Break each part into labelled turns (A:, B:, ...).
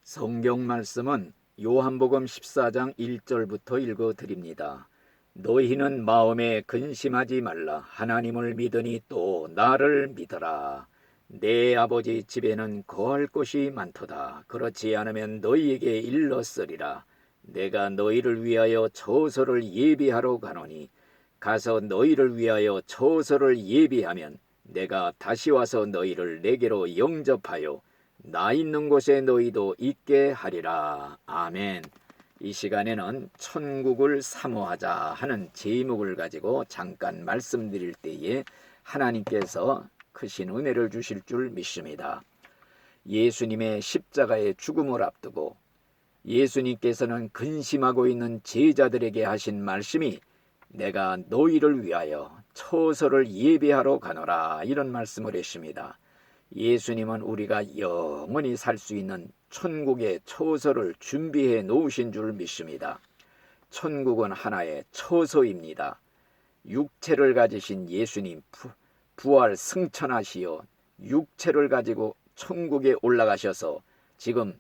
A: 성경 말씀은 요한복음 14장 1절부터 읽어드립니다. 너희는 마음에 근심하지 말라. 하나님을 믿으니 또 나를 믿어라. 내 아버지 집에는 거할 곳이 많도다. 그렇지 않으면 너희에게 일렀으리라. 내가 너희를 위하여 처소를 예비하러 가노니 가서 너희를 위하여 처소를 예비하면 내가 다시 와서 너희를 내게로 영접하여 나 있는 곳에 너희도 있게 하리라. 아멘. 이 시간에는 천국을 사모하자 하는 제목을 가지고 잠깐 말씀드릴 때에 하나님께서 크신 은혜를 주실 줄 믿습니다. 예수님의 십자가의 죽음을 앞두고 예수님께서는 근심하고 있는 제자들에게 하신 말씀이 내가 너희를 위하여 처소를 예비하러 가노라, 이런 말씀을 했습니다. 예수님은 우리가 영원히 살 수 있는 천국의 처소를 준비해 놓으신 줄 믿습니다. 천국은 하나의 처소입니다. 육체를 가지신 예수님 부활 승천하시어 육체를 가지고 천국에 올라가셔서 지금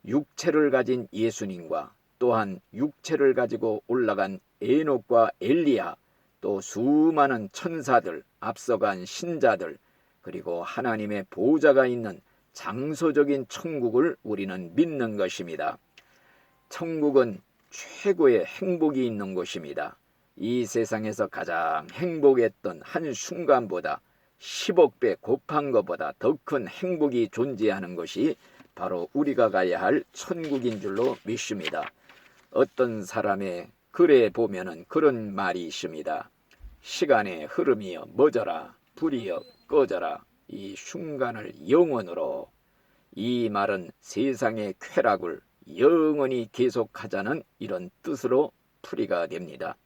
A: 육체를 가진 예수님과 또한 육체를 가지고 올라간 에녹과 엘리야, 또 수많은 천사들, 앞서간 신자들, 그리고 하나님의 보좌가 있는 장소적인 천국을 우리는 믿는 것입니다. 천국은 최고의 행복이 있는 곳입니다. 이 세상에서 가장 행복했던 한순간보다 10억 배 곱한 것보다 더 큰 행복이 존재하는 것이 바로 우리가 가야 할 천국인 줄로 믿습니다. 어떤 사람의 글에 보면은 그런 말이 있습니다. 시간의 흐름이여 멎어라, 불이여 꺼져라, 이 순간을 영원으로. 이 말은 세상의 쾌락을 영원히 계속하자는 이런 뜻으로 풀이가 됩니다.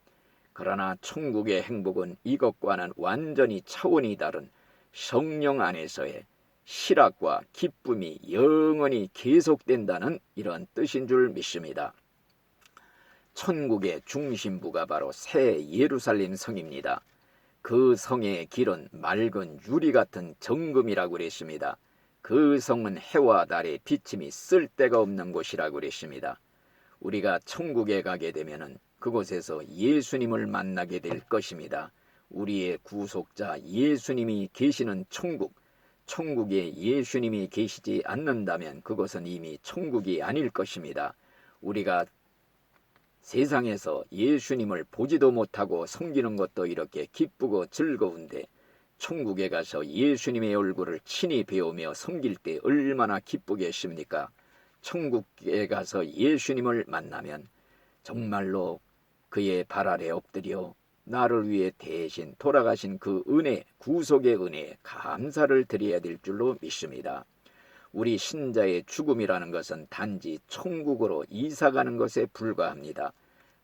A: 그러나 천국의 행복은 이것과는 완전히 차원이 다른 성령 안에서의 실학과 기쁨이 영원히 계속된다는 이런 뜻인 줄 믿습니다. 천국의 중심부가 바로 새 예루살렘 성입니다. 그 성의 길은 맑은 유리 같은 정금이라고 그랬습니다. 그 성은 해와 달의 비침이 쓸데가 없는 곳이라고 그랬습니다. 우리가 천국에 가게 되면은 그곳에서 예수님을 만나게 될 것입니다. 우리의 구속자 예수님이 계시는 천국, 천국에 예수님이 계시지 않는다면 그것은 이미 천국이 아닐 것입니다. 우리가 세상에서 예수님을 보지도 못하고 섬기는 것도 이렇게 기쁘고 즐거운데 천국에 가서 예수님의 얼굴을 친히 배우며 섬길 때 얼마나 기쁘겠습니까? 천국에 가서 예수님을 만나면 정말로 그의 발 아래 엎드려 나를 위해 대신 돌아가신 그 은혜, 구속의 은혜에 감사를 드려야 될 줄로 믿습니다. 우리 신자의 죽음이라는 것은 단지 천국으로 이사가는 것에 불과합니다.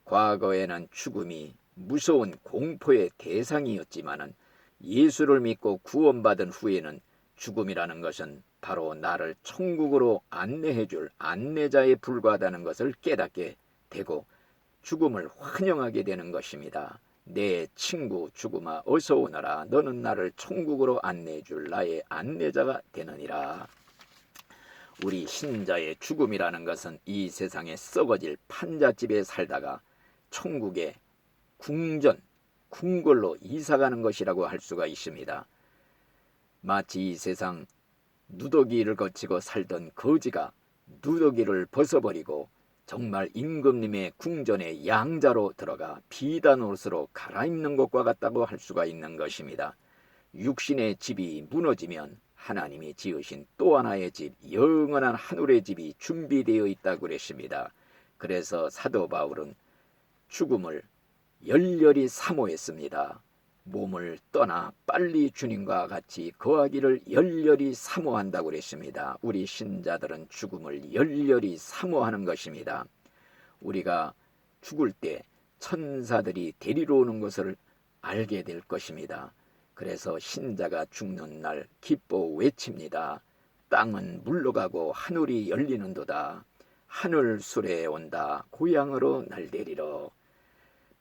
A: 과거에는 죽음이 무서운 공포의 대상이었지만은 예수를 믿고 구원받은 후에는 죽음이라는 것은 바로 나를 천국으로 안내해줄 안내자에 불과하다는 것을 깨닫게 되고 죽음을 환영하게 되는 것입니다. 내 친구 죽음아 어서 오너라. 너는 나를 천국으로 안내해줄 나의 안내자가 되느니라. 우리 신자의 죽음이라는 것은 이 세상에 썩어질 판잣집에 살다가 천국의 궁궐로 이사가는 것이라고 할 수가 있습니다. 마치 이 세상 누더기를 거치고 살던 거지가 누더기를 벗어버리고 정말 임금님의 궁전에 양자로 들어가 비단 옷으로 갈아입는 것과 같다고 할 수가 있는 것입니다. 육신의 집이 무너지면 하나님이 지으신 또 하나의 집, 영원한 하늘의 집이 준비되어 있다고 그랬습니다. 그래서 사도 바울은 죽음을 열렬히 사모했습니다. 몸을 떠나 빨리 주님과 같이 거하기를 열렬히 사모한다고 그랬습니다. 우리 신자들은 죽음을 열렬히 사모하는 것입니다. 우리가 죽을 때 천사들이 데리러 오는 것을 알게 될 것입니다. 그래서 신자가 죽는 날 기뻐 외칩니다. 땅은 물러가고 하늘이 열리는도다. 하늘 수레에 온다. 고향으로 날 데리러.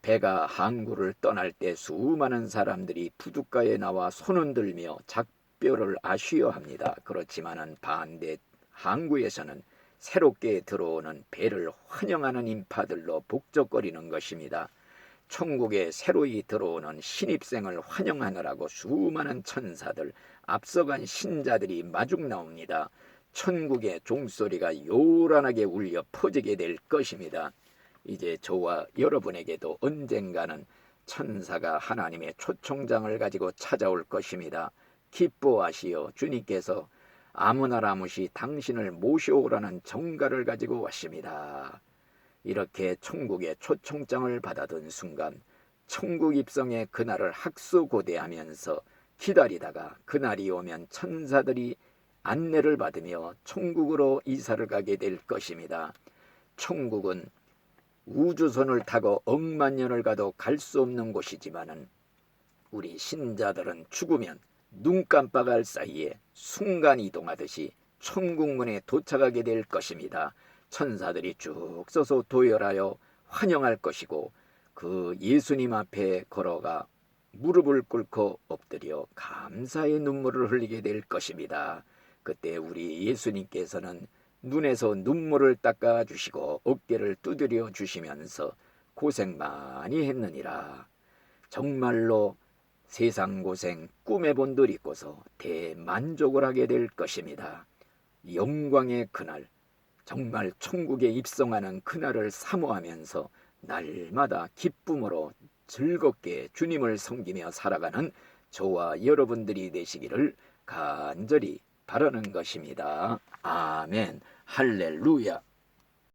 A: 배가 항구를 떠날 때 수많은 사람들이 부둣가에 나와 손을 들며 작별을 아쉬워합니다. 그렇지만은 반대 항구에서는 새롭게 들어오는 배를 환영하는 인파들로 북적거리는 것입니다. 천국에 새로이 들어오는 신입생을 환영하느라고 수많은 천사들, 앞서간 신자들이 마중 나옵니다. 천국의 종소리가 요란하게 울려 퍼지게 될 것입니다. 이제 저와 여러분에게도 언젠가는 천사가 하나님의 초청장을 가지고 찾아올 것입니다. 기뻐하시어 주님께서 아무나라무시 당신을 모셔오라는 정가를 가지고 왔습니다. 이렇게 천국의 초청장을 받아든 순간 천국 입성의 그날을 학수고대하면서 기다리다가 그날이 오면 천사들이 안내를 받으며 천국으로 이사를 가게 될 것입니다. 천국은 우주선을 타고 억만 년을 가도 갈 수 없는 곳이지만은 우리 신자들은 죽으면 눈 깜빡할 사이에 순간 이동하듯이 천국문에 도착하게 될 것입니다. 천사들이 쭉 서서 도열하여 환영할 것이고 그 예수님 앞에 걸어가 무릎을 꿇고 엎드려 감사의 눈물을 흘리게 될 것입니다. 그때 우리 예수님께서는 눈에서 눈물을 닦아주시고 어깨를 두드려 주시면서 고생 많이 했느니라. 정말로 세상 고생 꿈에 본들 있고서 대만족을 하게 될 것입니다. 영광의 그날, 정말 천국에 입성하는 그날을 사모하면서 날마다 기쁨으로 즐겁게 주님을 섬기며 살아가는 저와 여러분들이 되시기를 간절히 바라는 것입니다. 아멘. 할렐루야.